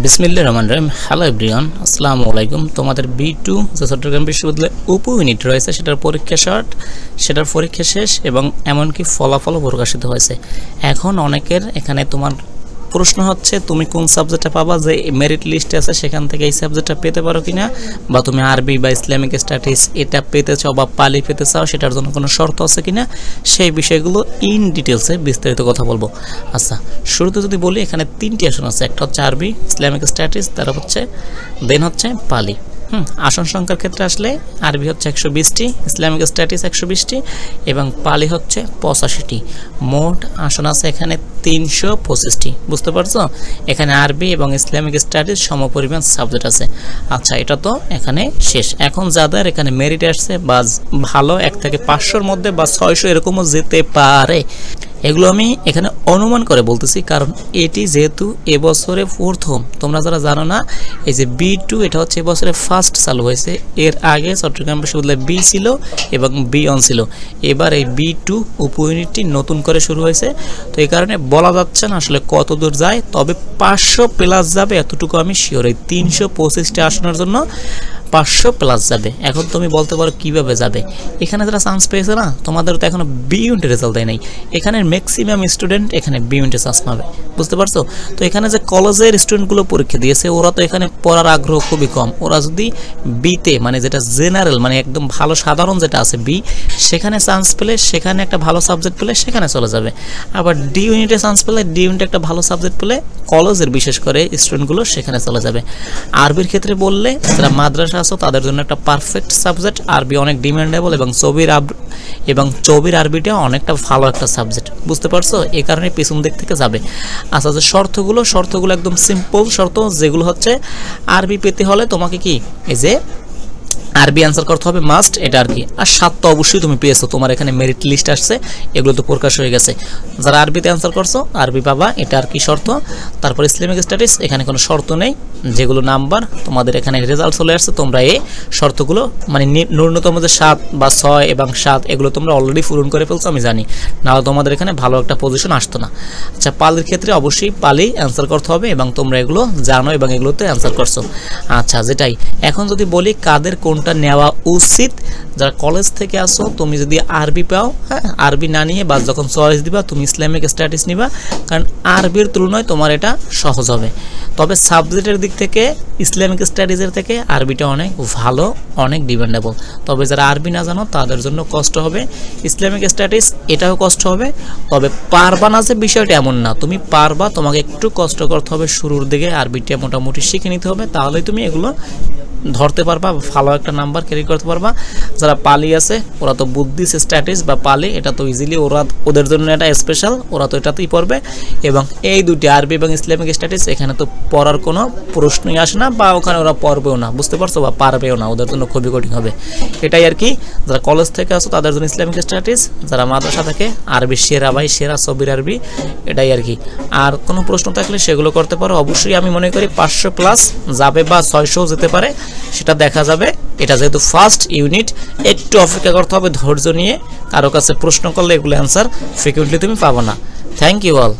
বিসমিল্লাহির রহমানির রহিম। Hello everyone, আসসালামু আলাইকুম। তোমাদের B2 যে চট্টগ্রাম বিশ্ববিদ্যালয়ে উপ-ইউনিট রয়েছে সেটার পরীক্ষা শর্ট, সেটার পরীক্ষা শেষ এবং এমনকি ফলাফলও প্রকাশিত হয়েছে। এখন অনেকের এখানে তোমার প্রশ্ন হচ্ছে তুমি কোন সাবজেক্টটা পাবা, যে মেরিট লিস্টে আছে সেখান থেকে এই সাবজেক্টটা পেতে পারো কিনা, বা তুমি আরবি বা ইসলামিক স্টাডিজ এটা পেতে চাও বা পালি পেতে চাও, সেটার জন্য কোনো শর্ত আছে কিনা, সেই বিষয়গুলো ইন ডিটেলসে বিস্তারিত কথা বলবো। আচ্ছা, শুরুতে যদি বলি এখানে তিনটি আসন আছে, একটা হচ্ছে আরবি, ইসলামিক স্টাডিজ, তারপর দেন হচ্ছে পালি। আসন সংখ্যার ক্ষেত্রে আসলে আরবি হচ্ছে 120টি, ইসলামিক স্টাডিজ 120টি এবং পালি হচ্ছে 85টি। মোট আসন আছে এখানে 325টি। বুঝতে পারছো? এখানে আরবি এবং ইসলামিক স্টাডিজ সমপরিমাণ সাবজেক্ট আছে। আচ্ছা, এটা তো এখানে শেষ। এখন যাদের এখানে মেরিট আসছে বা ভালো 1 থেকে 500-র মধ্যে বা 600 এরকমও যেতে পারে, এগুলো আমি এখানে অনুমান করে বলতেছি, কারণ এটি যেহেতু এবছরে প্রথম। তোমরা যারা জানো না, এই যে B2 এটা হচ্ছে এবছরে ফার্স্ট চালু হয়েছে। এর আগে চট্টগ্রাম বিশ্ববিদ্যালয়ে B ছিল এবং B1 ছিল। এবার এই B2 উপ-ইউনিটটি নতুন করে শুরু হয়েছে, তো এই কারণে বলা যাচ্ছে না আসলে কত দূর যায়, তবে 500 প্লাস যাবে এতটুকু আমি শিওর। এই 325টা আসনের জন্য 500 প্লাস যাবে। এখন তুমি বলতে পারো কিভাবে যাবে। এখানে যারা চান্স পেয়েছে না, তোমাদের তো এখনো বি ইউনিটের রেজাল্ট দেয় নাই। এখানে ম্যাক্সিমাম স্টুডেন্ট এখানে বি ইউনিটে চান্স পাবে। বুঝতে পারছো? তো এখানে যে কলেজের স্টুডেন্টগুলো পরীক্ষা দিয়েছে, ওরা তো এখানে পড়ার আগ্রহ খুবই কম। ওরা যদি বিতে মানে যেটা জেনারেল মানে একদম ভালো সাধারণ যেটা আছে বি, সেখানে চান্স পেলে, সেখানে একটা ভালো সাবজেক্ট পেলে সেখানে চলে যাবে। আবার ডি ইউনিটে চান্স পেলে, ডি ইউনিটে একটা ভালো সাবজেক্ট পেলে কলেজের বিশেষ করে স্টুডেন্টগুলো সেখানে চলে যাবে। আরবির ক্ষেত্রে বললে যারা মাদ্রাসা আছে তাদের জন্য একটা পারফেক্ট সাবজেক্ট। আরবি অনেক ডিমান্ডেবল এবং চবির আরবিটা অনেকটা ভালো একটা সাবজেক্ট। বুঝতে পারছো? এই কারণে পিছন দিক থেকে যাবে। আচ্ছা, যে শর্তগুলো একদম সিম্পল শর্ত, যেগুলো হচ্ছে আরবি পেতে হলে তোমাকে কি এই যে আরবি অ্যান্সার করতে হবে মাস্ট, এটা আর কি। আর 7 তো অবশ্যই তুমি পেয়েছো, তোমার এখানে মেরিট লিস্ট আসছে, এগুলো তো প্রকাশ হয়ে গেছে। যারা আরবিতে অ্যান্সার করছো আরবি পাবা, এটা আর কি শর্ত। তারপর ইসলামিক স্টাডিজ, এখানে কোনো শর্ত নেই, যেগুলো নাম্বার তোমাদের এখানে রেজাল্ট চলে আসছে, তোমরা এই শর্তগুলো মানে ন্যূনতম যে 7 বা 6 এবং 7 এগুলো তোমরা অলরেডি পূরণ করে ফেলছো, আমি জানি, নাহলে তোমাদের এখানে ভালো একটা পজিশন আসতো না। আচ্ছা, পালির ক্ষেত্রে অবশ্যই পালি অ্যান্সার করতে হবে এবং তোমরা এগুলো জানো এবং এগুলোতে অ্যান্সার করছো। আচ্ছা, যেটাই এখন যদি বলি কাদের কোনটা নেওয়া উচিত, যারা কলেজ থেকে আসো, তুমি যদি আরবি পাও, হ্যাঁ, আরবি না নিয়ে বা যখন চয়েস দিবা তুমি ইসলামিক স্টাডিজ নিবা, কারণ আরবির তুলনায় তোমার এটা সহজ হবে। তবে সাবজেক্টের দিক থেকে ইসলামিক স্টাডিজের থেকে আরবিটা অনেক ভালো, অনেক ডিমান্ডেবল। তবে যারা আরবি না জানো তাদের জন্য কষ্ট হবে। ইসলামিক স্টাডিজ এটাও কষ্ট হবে, তবে পারবা না যে বিষয়টা এমন না, তুমি পারবা, তোমাকে একটু কষ্ট করতে হবে শুরুর দিকে, আরবিটা মোটামুটি শিখে নিতে হবে, তাহলেই তুমি এগুলো ধরতে পারবা, ভালো একটা নাম্বার ক্যারি করতে পারবা। যারা পালি আছে ওরা তো বুদ্ধিস স্ট্যাটিস বা পালি, এটা তো ইজিলি ওদের জন্য এটা স্পেশাল, ওরা তো এটাতেই পড়বে। এবং এই দুটি আরবি এবং ইসলামিক স্ট্যাটিস এখানে তো পড়ার কোনো প্রশ্নই আসে না, বা ওখানে ওরা পড়বেও না। বুঝতে পারছো? বা পারবেও না, ওদের জন্য খুবই কঠিন হবে। এটাই আর কি। যারা কলেজ থেকে আসো তাদের জন্য ইসলামিক স্ট্যাটিস, যারা মাদ্রাসা থেকে আরবি সেরা, ভাই সেরা চবির আরবি, এটাই আর কি। আর কোনো প্রশ্ন থাকলে সেগুলো করতে পারো। অবশ্যই আমি মনে করি 500 প্লাস যাবে বা 600 যেতে পারে, সেটা দেখা যাবে। এটা যেহেতু ফার্স্ট ইউনিট, একটু অপেক্ষা করতে হবে ধৈর্য নিয়ে। কারো কাছে প্রশ্ন করলে এগুলো অ্যান্সার ফ্রিকুয়েন্টলি তুমি পাবো না। Thank you all.